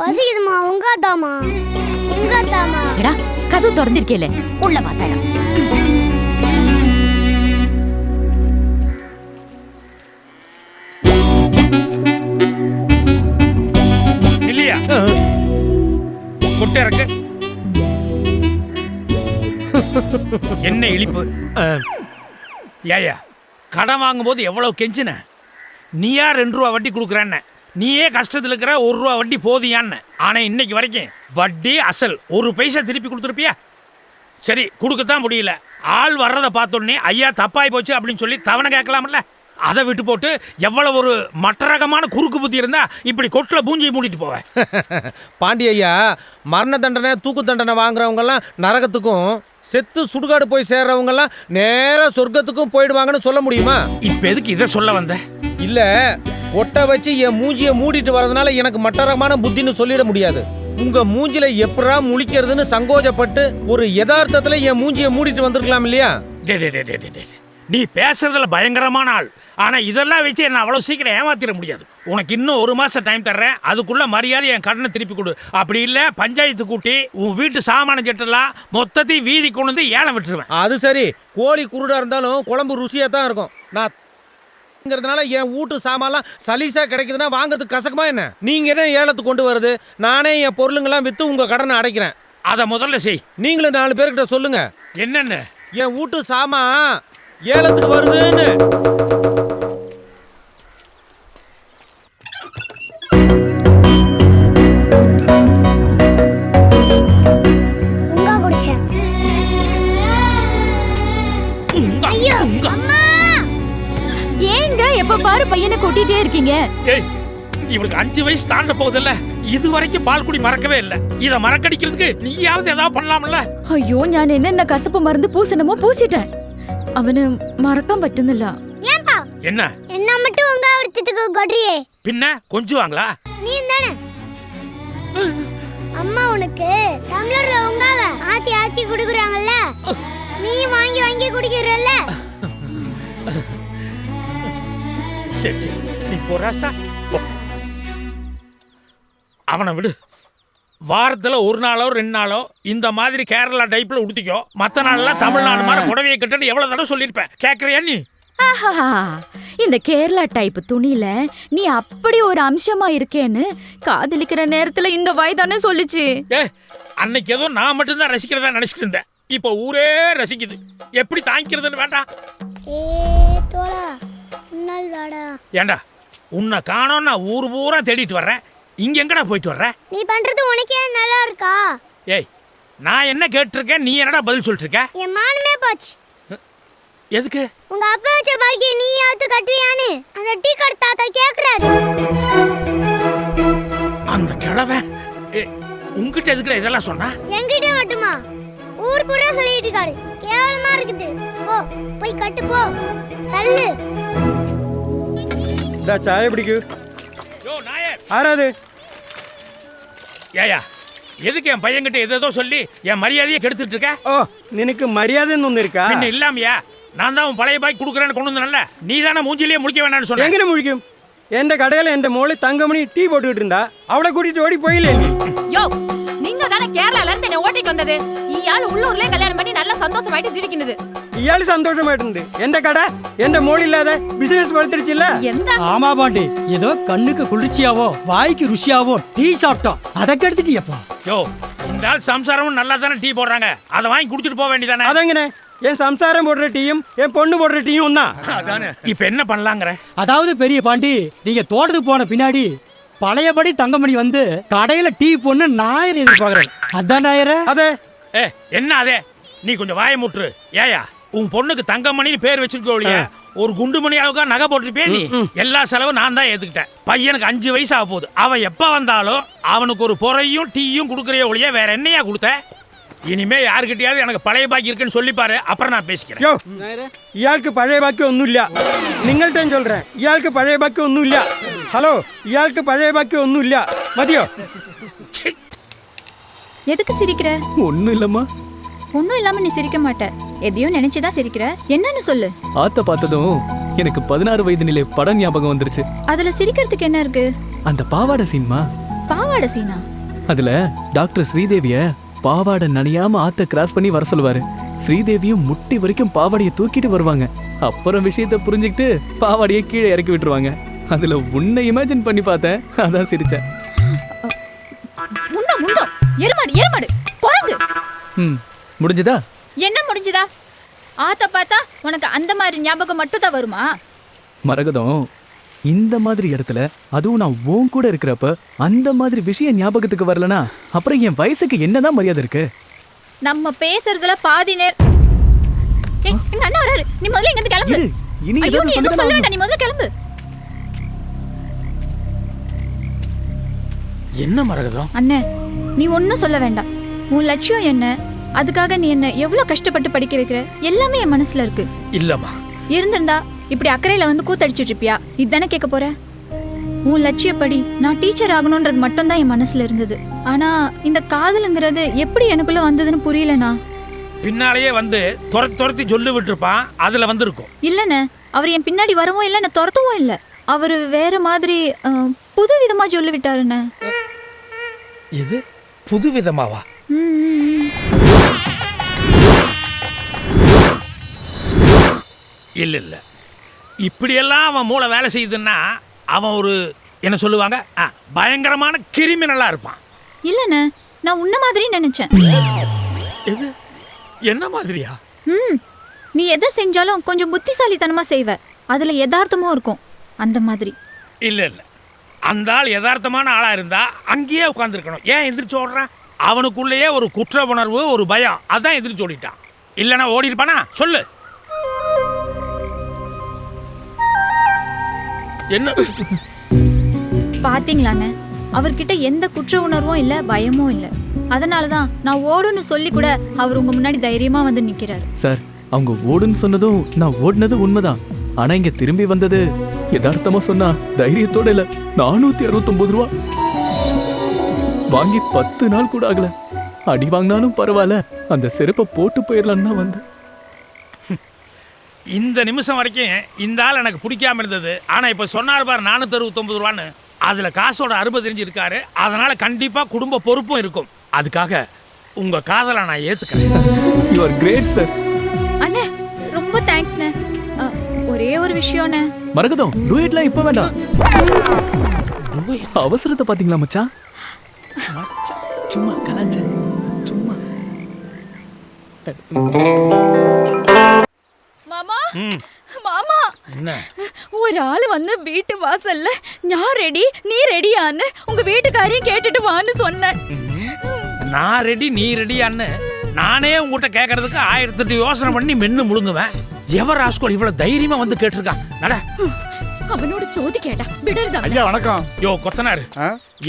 பசிக்குதுமா. உங்காதாமா உங்காதாமா. எடா கதவு திறந்திருக்கேல, உள்ள பாத்தாரா. இல்லையா கொட்டை இறக்கு. என்ன இழிப்பு. ஏயா கடன் வாங்கும்போது எவ்வளவு கெஞ்சின? நீயா 2 ரூபா வட்டி கொடுக்குறேன்ன, நீயே கஷ்டத்தில் இருக்கிற 1 ரூபா வட்டி போதியான்னு. ஆனால் இன்னைக்கு வரைக்கும் வட்டி அசல் 1 பைசா திருப்பி கொடுத்துருப்பியா? சரி கொடுக்கத்தான் முடியல. ஆள் வர்றதை பார்த்தோன்னே ஐயா தப்பாய் போச்சு அப்படின்னு சொல்லி தவணை கேட்கலாம்ல. அதை விட்டு போட்டு எவ்வளவு ஒரு மற்ற ரகமான குறுக்கு புத்தி இருந்தா இப்படி கொட்டில் பூஞ்சியை மூடிட்டு போவேன். பாண்டி ஐயா, மரண தண்டனை தூக்கு தண்டனை வாங்குறவங்கெல்லாம் நரகத்துக்கும், செத்து சுடுகாடு போய் சேர்றவங்கெல்லாம் நேரா சொர்க்கத்துக்கும் போயிடுவாங்கன்னு சொல்ல முடியுமா? இப்ப எதுக்கு இதை சொல்ல வந்த? இல்ல, ஒட்டை வச்சு என் மூஞ்சியை மூடிட்டு வரதுனால எனக்கு மட்டரகமான புத்தின்னு சொல்லிட முடியாது. உங்க மூஞ்சில எப்படா முழிக்கிறதுன்னு சங்கோஜப்பட்டு ஒரு யதார்த்தத்துல என் மூஞ்சியை மூடிட்டு வந்திருக்கலாம் இல்லையா? நீ பேசுறதுல பயங்கரமான ஆள். ஆனா இதெல்லாம் வச்சு என்ன அவ்வளவு சீக்கிரம் ஏமாத்திட முடியாது. உனக்கு இன்னும் 1 மாசம் டைம் தர்றேன். அதுக்குள்ள மரியாதை என் கடனை திருப்பி கொடு. அப்படி இல்ல பஞ்சாயத்து கூட்டி உன் வீட்டு சாமான செட்டெல்லாம் மொத்தத்தையும் வீதி கொண்டு வந்து ஏலம் விட்டுருவேன். அது சரி, கோழி குருடா இருந்தாலும் குழம்பு ருசியா தான் இருக்கும். நான் என் வீட்டு சாமான்லாம் சலீசா கிடைக்குதுன்னா வாங்குறதுக்கு கசக்குமா என்ன? நீங்க என்ன ஏலத்துக்கு கொண்டு வருது? நானே என் பொருளுங்கெல்லாம் வித்து உங்க கடனை அடைக்கிறேன். அதை முதல்ல செய். நீங்களும் 4 பேர்கிட்ட சொல்லுங்க என்னன்னு. என் வீட்டு சாமான் ஏலத்துக்கு வருதுன்னு. உங்கா குடிச்சேன். ஐயோ அம்மா. ஏங்க எப்ப பாரு பையனை கூட்டிட்டே இருக்கீங்க? ஏய், இவளுக்கு 5 வயசு தாண்ட போகுதுல்ல. இது வரைக்கும் பால் குடி மறக்கவே இல்லை. இதை மறக்கடிக்கிறதுக்கு நீயாவது ஏதாவது பண்ணலாம்ல? അയ്യോ ഞാൻ என்னென்ன கசப்பு மருந்து பூசணுமோ பூசிட்டேன். அவனு மறக்க பറ്റുന്നില്ല. ஏன்பா என்ன என்ன மட்டும் உங்கா குடிச்சதுக்கு கொட்றியே? பின்ன கொஞ்சுவாங்களா? நீ தானே அம்மா உனக்கு டம்ளர்ல உங்காவ ஆத்தி ஆத்தி குடுக்குறாங்கல்ல, நீ வாங்கி வாங்கி குடிக்கிறல்ல. சரி சரி, நீ போறாசா. அவனை விடு. வாரத்துல 1 நாளோ 2 நாளோ இந்த மாதிரி கேரளா டைப்ல உடுத்திக்கோ. மற்ற நாள்லாம் தமிழ்நாடு மாதிரி புடவையை கட்டணும் எவ்வளவு தடவை சொல்லியிருப்பேன். கேட்கறியா நீ? இந்த கேரளா டைப் துணியில நீ அப்படி ஒரு அம்சமா இருக்கேன்னு காதலிக்கிற நேரத்துல இந்த வயதானே சொல்லிச்சு. அன்னைக்கு ஏதோ நான் மட்டும்தான் ரசிக்கிறதா நினைச்சிட்டு இருந்தேன். இப்போ ஊரே ரசிக்குது. எப்படி தாங்கிக்கிறதுன்னு வேண்டாம். தோழா உன்னால் வாடா. ஏண்டா உன்னை காணோம் நான் ஊர் பூரா தேடிட்டு வர்றேன். இங்க எங்கடா போயிட்டு வர்ற? நீ பண்றது உனக்கே நல்லா இருக்கா? ஏய், நான் என்ன கேட்டிருக்கேன், நீ என்னடா பதில் சொல்லிட்டு இருக்க? என் மானமே போச்சு. எதுக்கு? உங்க அப்பா வச்ச பாக்கி நீ யாத்து கட்டுவியான்னு அந்த டீ கடை தாத்தா கேக்குறாரு. அந்த கிழவை உங்ககிட்ட எதுக்குடா இதெல்லாம் சொன்னா? என்கிட்ட மட்டுமா? ஊர் பூரா சொல்லிட்டு இருக்காரு. கேவலமா இருக்குது. போ போய் கட்டு போ. தள்ளு. இந்த சாய பிடிக்கு. யோ நாயர். ஆறாது. ஏயா எதுக்கு என் பையன்கிட்ட ஏதோ சொல்லி என் மரியாதையை கெடுத்துட்டு இருக்க? ஓ, நினக்கு மரியாதைன்னு ஒன்று இருக்கா? என்ன இல்லாமையா? நான் தான் உன் பழைய பாய் கொடுக்குறேன்னு கொண்டு வந்தேன்ல. நீ தானே மூஞ்சிலேயே முழிக்க வேணாம்னு சொன்ன. எங்கே முழிக்கும்? எந்த கடையில் என் மோளை தங்கமணி டீ போட்டுக்கிட்டு இருந்தா அவளை கூட்டிட்டு ஓடி போயிலே நீ. யோ, நீங்க தானே கேரளால இருந்து என்ன ஓட்டிட்டு வந்தது. இயாள் உள்ளூர்லயே கல்யாணம் பண்ணி நல்லா சந்தோஷமாயிட்டு ஜீவிக்கினது. இயாள் சந்தோஷமாயிட்டு எந்த கடை எந்த மோள் இல்லாத பிசினஸ் வளர்த்துருச்சு இல்ல? ஆமா பாண்டி, ஏதோ கண்ணுக்கு குளிர்ச்சியாவோ வாய்க்கு ருசியாவோ டீ சாப்பிட்டோம், அதை கெடுத்துட்டியப்பா. யோ, இந்த ஆள் சம்சாரமும் நல்லா தானே டீ போடுறாங்க. அதை வாங்கி குடிச்சிட்டு போக வேண்டியதானே? அதங்கண்ணே, என் சம்சாரம் போடுற டீயும் என் பொண்ணு போடுற டீயும் தான். இப்ப என்ன பண்ணலாங்கிற? அதாவது பெரிய பாண்டி, நீங்க தோட்டத்துக்கு போன பின்னாடி பழையபடி தங்கமணி வந்து கடையில டீ பொண்ணு நாயர் எதிர்பார்க்கறேன். அதான் நாயர. அதே என்ன அதே? நீ கொஞ்சம் வாய முற்று. ஏயா உன் பொண்ணுக்கு தங்கமணின்னு பேர் வச்சிருக்க ஒழிய ஒரு குண்டுமணி அளவுக்கா நகை போட்டிருப்பே நீ. எல்லா செலவும் நான் தான் ஏத்துக்கிட்டேன். பையனுக்கு 5 வயசு ஆக போகுது. அவன் எப்ப வந்தாலும் அவனுக்கு ஒரு பொறையும் டீயும் கொடுக்குறே ஒழிய வேற என்னையா கொடுத்த? இனிமே யாருக்கிட்டையாவது எனக்கு பழைய பாக்கி இருக்குன்னு சொல்லி பாரு, அப்புறம் நான் பேசிக்கிறேன். யோ, இயாளுக்கு பழைய பாக்கி ஒன்றும் இல்ல. നിങ്ങൾട്ടേ சொல்றேன், இயாளுக்கு பழைய பாக்கி ஒன்றும் இல்ல. ஹலோ, இயாளுக்கு பழைய பாக்கி ஒன்றும் இல்ல. மதியோ. எதுக்கு சிரிக்கிற? ஒன்றும் இல்லைம்மா. ஒன்றும் இல்லாம நீ சிரிக்க மாட்ட. எதையும் நினைச்சுதான் சிரிக்கிற. என்னன்னு சொல்லு. ஆத்த பார்த்ததும் எனக்கு 16 வயது நிலை படம் ஞாபகம் வந்துருச்சு. அதுல சிரிக்கிறதுக்கு என்ன இருக்கு? அந்த பாவாடை சீன்மா. பாவாடை சீனா? அதுல டாக்டர் ஸ்ரீதேவிய பாவாடை நனையாம ஆத்த கிராஸ் பண்ணி வர சொல்லுவாரு. ஸ்ரீதேவியும் முட்டி வரைக்கும் பாவாடையை தூக்கிட்டு வருவாங்க. அப்புறம் விஷயத்த புரிஞ்சுக்கிட்டு பாவாடையை கீழே இறக்கி விட்டுருவாங்க. அதுல உன்னை இமேஜின் பண்ணி பார்த்தேன், அதான் சிரிச்சேன். முண்டோ முண்டோ, எருமாடு எருமாடு, குரங்கு. முடிஞ்சதா? என்ன முடிஞ்சதா? ஆத்த பார்த்தா உனக்கு அந்த மாதிரி ஞாபகம் மட்டும் தான் வருமா? மரகதம், இந்த மாதிரி இடத்துல அதுவும் நான் உன் கூட இருக்கிறப்ப அந்த மாதிரி விஷயம் ஞாபகத்துக்கு வரலனா அப்புறம் என் வயசுக்கு என்னதான் மரியாதை இருக்கு? நம்ம பேசுறதுல பாதி எங்க அண்ணா வராரு. நீ முதல்ல இங்க இருந்து கிளம்பு. இரு, இனி ஐயோ, ஏதாவது நீ எதுவும் சொல்ல சொல்லிதானே வேண்டாம், நீ முதல்ல கிளம்பு. என்ன மரகதம்? அண்ணே, நீ ஒன்னும் சொல்ல வேண்டாம். உன் லட்சியம் என்ன, அதுக்காக நீ என்ன எவ்வளவு கஷ்டப்பட்டு படிக்க வைக்கிற, எல்லாமே என் மனசுல இருக்கு. இல்லம்மா, இருந்திருந்தா இப்படி அக்கறையில வந்து கூத்தடிச்சிட்டு இருப்பியா? இதுதானே கேட்க போற? உன் லட்சியப்படி நான் டீச்சர் ஆகணும்ன்றது மட்டும் தான் என் மனசுல இருந்தது. ஆனா இந்த காதலுங்கிறது எப்படி எனக்குள்ள வந்ததுன்னு புரியலண்ணா. பின்னாலேயே வந்து துரத்தி சொல்லி விட்டுருப்பான், அதுல வந்திருக்கும். இல்லண்ணே, அவர் என் பின்னாடி வரவும் இல்லை, நான் துரத்தவும் இல்லை. அவரு வேற மாதிரி புது விதமா சொல்லி விட்டாருண்ணே. இது புது விதமாவா? இல்ல இல்ல, இப்படியெல்லாம் அவன் மூளை வேலை செய்யுதுன்னா அவன் ஒரு என்ன சொல்லுவாங்க, பயங்கரமான கிரிமினலா இருப்பான். இல்லண்ணே, நான் உன்ன மாதிரி நினைச்சேன். இது என்ன மாதிரியா? நீ எதை செஞ்சாலும் கொஞ்சம் புத்திசாலித்தனமா செய்வ, அதுல யதார்த்தமும் இருக்கும், அந்த மாதிரி. இல்ல இல்ல, அந்த ஆள் யதார்த்தமான ஆளா இருந்தா அங்கேயே உட்கார்ந்துருக்கணும். ஏன் எந்திரிச்சு ஓடுறான்? அவனுக்குள்ளேயே ஒரு குற்ற உணர்வு, ஒரு பயம், அதான் எந்திரிச்சு ஓடிட்டான். இல்லைன்னா ஓடி இருப்பானா? சொல்லு. என்ன பாத்தீங்களாண்ணே, அவர்கிட்ட எந்த குற்ற உணர்வும் இல்ல, பயமும் இல்ல. அதனாலதான் நான் ஓடுன்னு சொல்லி கூட அவர் உங்க முன்னாடி தைரியமா வந்து நிக்கிறாரு. சார், அவங்க ஓடுன்னு சொன்னதும் நான் ஓடுனது உண்மைதான். ஆனா இங்க திரும்பி வந்தது யதார்த்தமா சொன்னா தைரியத்தோட இல்ல. 469 ரூபா வாங்கி 10 நாள் கூட ஆகல. அடி வாங்கினாலும் பரவாயில்ல, அந்த செருப்பை போட்டு போயிடலான்னு தான் வந்து. இந்த நிமிஷம் வரைக்கும் இந்த ஆள் எனக்கு பிடிக்காம இருந்தது. ஆனா இப்ப சொன்னார் பாரு 469 ரூபான்னு, அதுல காசோட அருமை தெரிஞ்சிருக்காரு. அதனால கண்டிப்பா குடும்ப பொறுப்பும் இருக்கும். அதுக்காக உங்க காதலை நான் ஏத்துக்கிறேன். You are great sir. அண்ணே, ரொம்ப தேங்க்ஸ்ண்ணே. ஒரே ஒரு விஷயம்ண்ணே. மரகதம், டூயட்லாம் இப்ப வேண்டாம். அவசரத்தை பாத்தீங்களா மச்சான்? சும்மா கலாச்ச சும்மா. மாமா மாமா, என்ன ஒரு ஆளு வந்து வீட்டு வாசல்ல நான் ரெடி நீ ரெடியான்னு உங்க வீட்டுக்காரையும் கேட்டுட்டு வான்னு சொன்னேன். நான் ரெடி நீ ரெடியான்னு நானே உங்ககிட்ட கேட்கறதுக்கு 1008 யோசனை பண்ணி மென்னு முழுங்குவேன். எவர் ராஸ்கோல் இவ்வளவு தைரியமா வந்து கேட்டிருக்கான்? நட. அவனோட சோதி கேட்டா விடுறதா? ஐயா வணக்கம். யோ கொத்தனாரு,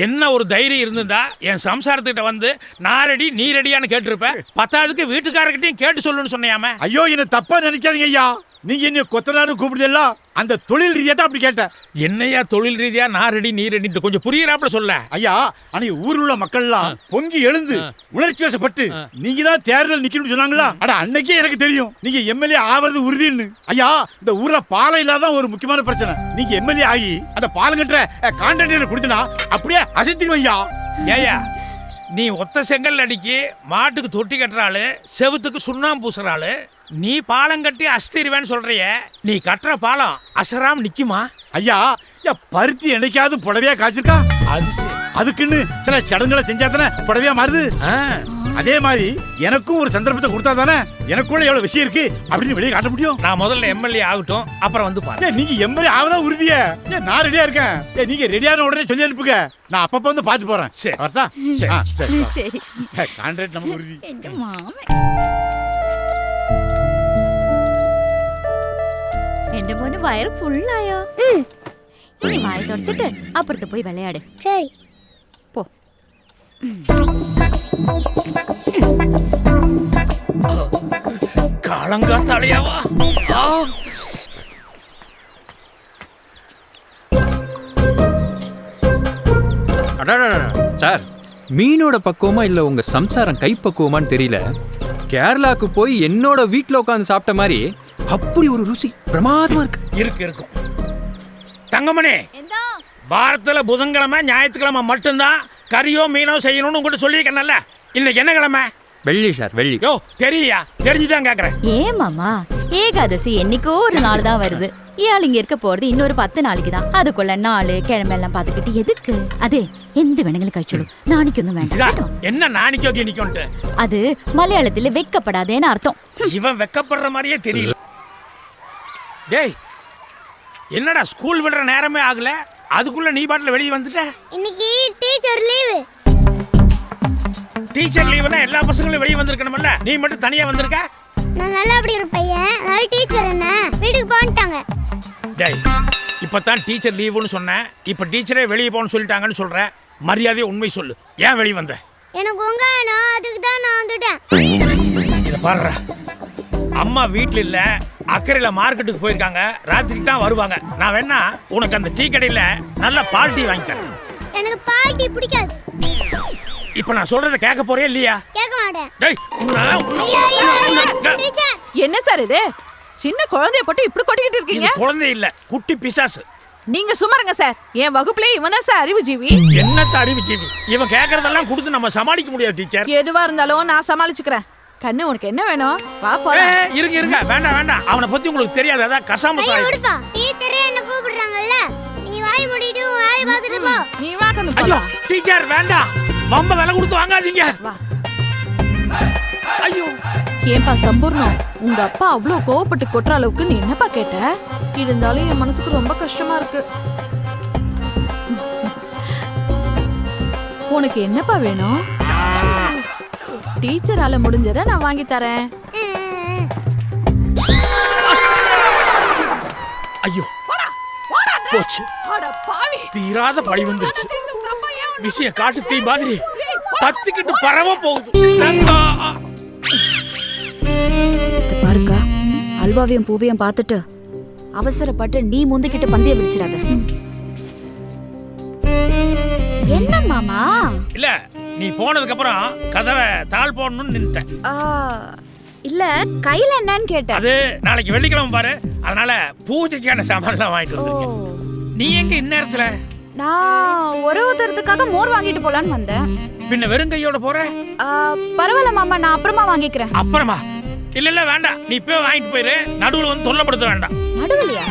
என்ன ஒரு தைரியம் இருந்திருந்தா என் சம்சாரத்துக்கிட்ட வந்து நான் ரெடி நீ ரெடியான்னு கேட்டிருப்பேன். பத்தாவதுக்கு வீட்டுக்காரர்கிட்டையும் கேட்டு சொல்லுன்னு சொன்னையாம. ஐயோ, என்ன தப்பா நினைக்காதீங்க ஐயா. நீங்க என்ன கொத்தனாரு கூப்பிடுதல்ல, அந்த தொழில் ரீதியா தான் அப்படி கேட்டேன். என்னையா தொழில் ரீதியா நான் ரெடி நீ ரெடின்னு கொஞ்சம் புரியுறாப்புல சொல்ல. ஐயா, அன்னைக்கு ஊர்ல உள்ள மக்கள்லாம் பொங்கி எழுந்து உணர்ச்சி வசப்பட்டு நீங்க தான் தேர்தல் நிக்கணும்னு சொன்னாங்களா? அட அன்னைக்கே எனக்கு தெரியும் நீங்க எம்எல்ஏ ஆவது உறுதின்னு. ஐயா, இந்த ஊர்ல பாலம் இல்லாதான் ஒரு முக்கியமான பிரச்சனை. நீங்க எம்எல்ஏ ஆகி அந்த பாலம் கட்டுற கான்ட்ராக்டர் கொடுத்தனா அப்படியே அசைத்திடுவோம் ஐயா. ஏயா, நீ ஒத்த செங்கல் அடிக்கி மாட்டுக்கு தொட்டி கட்டுறாளு, செவுத்துக்கு சுண்ணாம்பு பூசுறாளு, நீ பாலம் கட்டி அஸ்திருவேன்னு சொல்றிய. நீ கட்டுற பாலம் அசராம நிக்குமா? ஐயா, பருத்தி என்னைக்காவது புடவையா காய்ச்சிருக்கா? அது அதுக்குன்னு சில சடங்குகளை செஞ்சா தானே புடவையா மாறுது. அதே மாதிரி எனக்கும் ஒரு சந்தர்ப்பத்தை கொடுத்தா தானே எனக்குள்ள எவ்வளவு விஷயம் இருக்கு அப்படின்னு வெளியே காட்ட முடியும். நான் முதல்ல எம்எல்ஏ ஆகட்டும், அப்புறம் வந்து பாரு. நீங்க எம்எல்ஏ ஆகதான் உறுதியே. நான் ரெடியா இருக்கேன். நீங்க ரெடியான உடனே சொல்லி அனுப்புங்க, நான் அப்பப்ப வந்து பாத்து போறேன். சரி. வரதா? சரி. கான்ட்ராக்ட் நமக்கு உறுதி. எங்க மாமே எந்த பொண்ணு வயிறு ஃபுல்லாயோ. நீ வாயை தொடச்சிட்டு அப்புறத்து போய் விளையாடு. சரி போ. காலங்காத்தாலையாவா? சார், மீனோட பக்குவமா இல்ல உங்க சம்சாரம் கை பக்குவமான்னு தெரியல. கேரளாக்கு போய் என்னோட வீட்டுல உட்காந்து சாப்பிட்ட மாதிரி அப்படி ஒரு ருசி பிரமாதமா இருக்கு. இருக்கும் தங்கமணி. வாரத்துல புதன்கிழமை ஞாயிற்றுக்கிழமை மட்டும்தான் கறியோ மீனோ செய்யணும்னு உங்கள்கிட்ட சொல்லியிருக்கேன்ல. இன்னைக்கு என்ன கிழமை? வெள்ளி சார், வெள்ளி. யோ தெரியா? தெரிஞ்சுதான் கேட்குறேன். ஏன் மாமா, ஏகாதசி என்னைக்கோ ஒரு நாள் தான் வருது. ஏள் இங்க இருக்க போறது இன்னொரு 10 நாளைக்கு தான். அதுக்குள்ள நாள் கிழமை எல்லாம் பாத்துக்கிட்டு எதுக்கு? அதே எந்த வேணுங்களும் கழிச்சுடும். நாளைக்கு வேண்டாம். என்ன நாளைக்கோ கிணிக்கோன்ட்டு? அது மலையாளத்துல வெக்கப்படாதேன்னு அர்த்தம். இவன் வெக்கப்படுற மாதிரியே தெரியல. டேய், என்னடா ஸ்கூல் விடுற நேரமே ஆகல, அதுக்குள்ள நீ பாட்டில் வெளியே வந்துட்ட? இன்னைக்கு டீச்சர் லீவு. டீச்சர் லீவுனா எல்லா பசங்களும் வெளியே வந்திருக்கணும்ல, நீ மட்டும் தனியா வந்திருக்க? நான் நல்லா அப்படி ஒரு பையன், அதனால டீச்சர் என்ன வீட்டுக்கு போன்ட்டாங்க. டேய், இப்பதான் டீச்சர் லீவுன்னு சொன்னேன், இப்ப டீச்சரே வெளியே போன்னு சொல்லிட்டாங்கன்னு சொல்ற. மரியாதையை உண்மை சொல்லு, ஏன் வெளியே வந்த? எனக்கு உங்க வேணும், அதுக்கு தான் நான் வந்துட்டேன். இதை பாருடா, அம்மா வீட்டில் இல்லை, அக்கறையில் மார்க்கெட்டுக்கு போயிருக்காங்க, ராத்திரிக்கு தான் வருவாங்க. நான் வேணா உனக்கு அந்த டீ கடையில் நல்ல பால் டீ வாங்கி தரேன். எனக்கு பால் டீ பிடிக்காது. இப்போ நான் சொல்றத கேட்க போறியா இல்லையா? கேட்க மாட்டேன். டேய், டீச்சர், என்ன சார் இது? சின்ன குழந்தைய போட்டு இப்படி கொட்டிக்கிட்டு இது இருக்கீங்க? குழந்தை இல்ல, குட்டி பிசாசு. நீங்க சும்மாருங்க சார். என் வகுப்புல இவன் தான் சார் அறிவு ஜீவி. என்னத்த அறிவு ஜீவி? இவன் கேட்கறதெல்லாம் கொடுத்து நம்ம சமாளிக்க முடியாது டீச்சர். எதுவா இருந்தாலும் நான் சமாளிச்சுக்கிறேன். கண்ணு, உனக்கு என்ன வேணும்? வா போலாம். இருங்க இருங்க, வேண்டாம் வேண்டாம், அவனை பத்தி உங்களுக்கு தெரியாது. அதான் கசாம ஐயோ விடுப்பா. டீச்சரே என்ன கூப்பிடுறாங்கல்ல, நீ வாய் மூடிட்டு வாய் பார்த்துட்டு போ. நீ வா கண்ணு ஐயோ போலாம். டீச்சர் வேண்டாம், ரொம்ப விலை கொடுத்து வாங்காதீங்க. வா. ஐயோ, ஏன்பா சம்பூர்ணம், உங்க அப்பா அவ்வளோ கோவப்பட்டு கொட்டுற அளவுக்கு நீ என்னப்பா கேட்ட? இருந்தாலும் என் மனசுக்கு ரொம்ப கஷ்டமா இருக்கு. உனக்கு என்னப்பா வேணும்? டீச்சரால முடிஞ்சதை நான் வாங்கி தரேன். ஐயோ போச்சு, தீராத பழி வந்துருச்சு. விஷயம் காட்டு தீ மாதிரி பத்துக்கிட்டு பரவ போகுது. பாருக்கா, அல்வாவையும் பூவையும் பார்த்துட்டு அவசரப்பட்டு நீ முந்திக்கிட்டு பந்தய விரிச்சிடாத. என்ன மாமா? இல்ல, நீ போனதுக்கு அப்புறம் கதவை தாள் போடணும்னு நின்னுட்டேன். இல்ல, கையில என்னன்னு கேட்டேன். அது நாளைக்கு வெள்ளிக்கிழமை பாரு, அதனால பூஜைக்கான சாமான்லாம் வாங்கிட்டு வந்திருக்கேன். நீ எங்க இந்நேரத்துல? நான் ஒருத்தருக்காக மோர் வாங்கிட்டு போலான்னு வந்தேன். பின்ன வெறும் கையோட போற? பரவாயில்ல மாமா, நான் அப்புறமா வாங்கிக்கிறேன். அப்புறமா? இல்ல இல்ல வேண்டாம், நீ இப்பவே வாங்கிட்டு போயிரு. நடுவுல வந்து தொல்லப்படுத்த வேண்டாம். நடுவுலையா?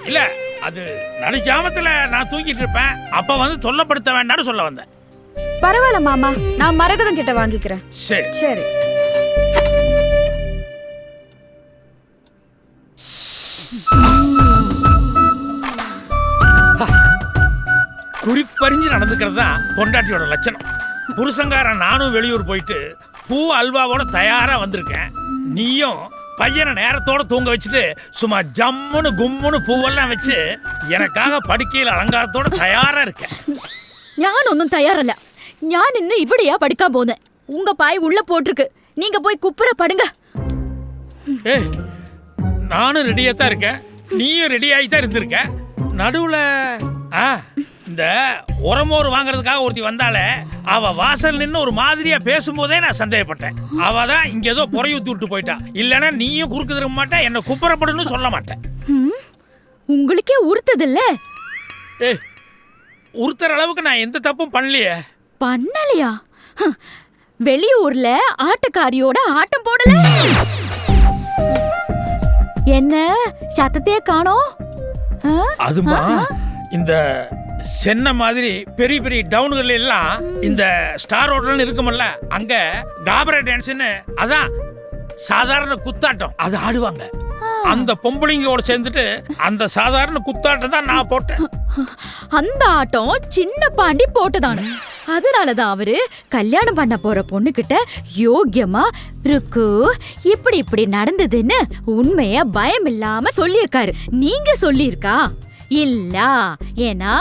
இல்ல, அது நடுஜாமத்துல நான் தூங்கிட்டு இருப்பேன், அப்ப வந்து தொல்லப்படுத்த வேண்டாம்னு சொல்ல வந்தேன். பரவாயில்ல மாமா, நான் மரகதம் கிட்ட வாங்கிக்கிறேன். சரி சரி. குறிப்பறிஞ்சு நடந்துக்கிறது தான் பொண்டாட்டியோட லட்சணம். புருஷங்காரன் நானும் வெளியூர் போயிட்டு பூ அல்வாவோட தயாரா வந்திருக்கேன். நீயும் பையனை நேரத்தோட தூங்க வச்சுட்டு சும்மா ஜம்முன்னு கும்முன்னு பூவெல்லாம் வச்சு எனக்காக படுக்கையில் அலங்காரத்தோட தயாரா இருக்கேன். ഞാനൊന്നും തയ്യാറല്ല. ഞാൻ ഇന്ന് ഇവിടെയാ പഠിക്കാൻ പോകുന്നത്. ഉങ്ക പായ് ഉള്ള പോട്ടിருக்கு. நீங்க போய் குப்புற படுங்க. ஏய், நானும் ரெடியா தான் இருக்கேன், நீயும் ரெடி ஆகி தான் இருந்திருக்க. நடுவுல இந்த உரமோர் வாங்குறதுக்காக ஒருத்தி வந்தாலே, அவ வாசல் நின்று ஒரு மாதிரியா பேசும்போதே நான் சந்தேகப்பட்டேன். அவ தான் இங்க ஏதோ புறையூத்தி விட்டு போயிட்டா. இல்லைன்னா நீயும் குறுக்கு திரும்ப மாட்டேன், என்ன குப்புறப்படுன்னு சொல்ல மாட்டேன். உங்களுக்கே உறுத்ததில்ல? ஏய், உறுத்துற அளவுக்கு நான் எந்த தப்பும் பண்ணலையே. பண்ணலையா? வெளியூர்ல ஆட்டக்காரியோட ஆட்டம் போடல? என்ன சத்தத்தையே காணோம்? அதுமா, இந்த சென்னை மாதிரி பெரிய பெரிய டவுன்கள் எல்லாம் இந்த ஸ்டார் ஹோட்டல்னு இருக்குமல்ல, அங்க காபரா டான்ஸ்னு, அதான் சாதாரண குத்தாட்டம், அது ஆடுவாங்க. அந்த பொம்பளைங்களோட சேர்ந்துட்டு அந்த சாதாரண குத்தாட்டம் தான் நான் போட்டேன். அந்த ஆட்டம் சின்ன பாண்டி போட்டதானே. அதனாலதான் அவரு கல்யாணம் பண்ண போற பொண்ணுகிட்ட யோக்கியமா ருக்கு இப்படி இப்படி நடந்ததுன்னு உண்மைய பயம் இல்லாம சொல்லியிருக்காரு. நீங்க சொல்லியிருக்கா இல்ல? ஏன்னா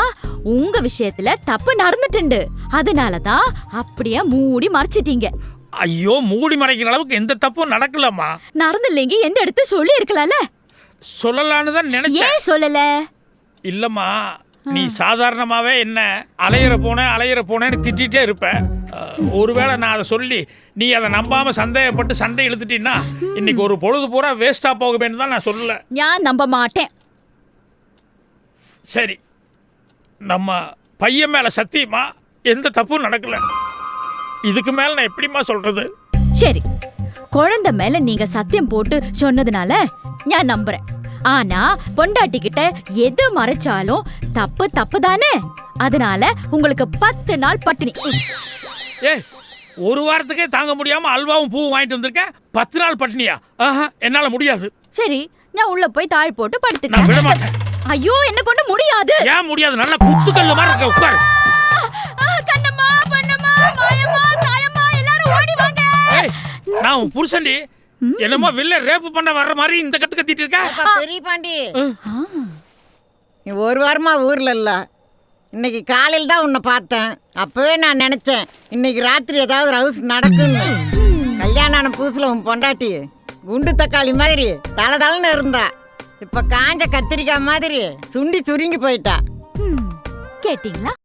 உங்க விஷயத்துல தப்பு நடந்துட்டு, அதனாலதான் அப்படியே மூடி மறைச்சிட்டீங்க. ஐயோ, மூடி மறைக்கிற அளவுக்கு எந்த தப்பும் நடக்கலம்மா. நடந்தில்லைங்க என்ன எடுத்து சொல்லி இருக்கலாம்ல. சொல்லலான்னு தான் நினைச்சேன். ஏன் சொல்லல? இல்லம்மா, நீ சாதாரணமாவே என்ன அலையிற போனேன்னு திட்டிகிட்டே இருப்ப. ஒருவேளை நான் அதை சொல்லி நீ அதை நம்பாம சந்தேகப்பட்டு சண்டை இழுத்துட்டீன்னா இன்னைக்கு ஒரு பொழுது பூரா வேஸ்டா போகுமேன்னு தான் நான் சொல்லல. நான் நம்ப மாட்டேன். சரி, நம்ம பையன் மேல சத்தியமா எந்த தப்பும் நடக்கல. இதுக்கு மேல நான் எப்படிம்மா சொல்றது? சரி, குழந்தை மேல நீங்க சத்தியம் போட்டு சொன்னதுனால நான் நம்புறேன். ஆனா பொண்டாட்டி கிட்ட எது மறைச்சாலும் தப்பு தப்பு தானே. அதனால உங்களுக்கு 10 நாள் பட்டினி. ஏய், ஒரு வாரத்துக்கே தாங்க முடியாம அல்வாவும் பூவும் வாங்கிட்டு வந்திருக்கேன். 10 நாள் பட்டினியா? ஆஹா, என்னால முடியாது. சரி, நான் உள்ள போய் தாழ் போட்டு நான் விட மாட்டேன். படுத்துக்கிறேன். ஐயோ, என்ன கொண்டு முடியாது. ஏன் முடியாது? நல்லா குத்துக்கல்ல மாதிரி இருக்க, உட்காரு. கண்ணம்மா, பொன்னம்மா, மாயம்மா, தாயம்மா, எல்லாரும் ஓடி வாங்க. ஏய், நான் உன் புருஷன்டி. என்னமோ வில்ல ரேப்பு பண்ண வர்ற மாதிரி இந்த கத்து கத்திட்டு இருக்க. பெரிய பாண்டி, நீ ஒரு வாரமா ஊர்ல இல்ல. இன்னைக்கு காலையில் தான் உன்னை பார்த்தேன். அப்பவே நான் நினைச்சேன் இன்னைக்கு ராத்திரி ஏதாவது ரவுஸ் நடக்குன்னு. கல்யாணம் ஆன புதுசுல உன் பொண்டாட்டி குண்டு தக்காளி மாதிரி தளதளன்னு இருந்தா. இப்ப காஞ்ச கத்திரிக்காய் மாதிரி சுண்டி சுருங்கி போயிட்டா. கேட்டீங்களா?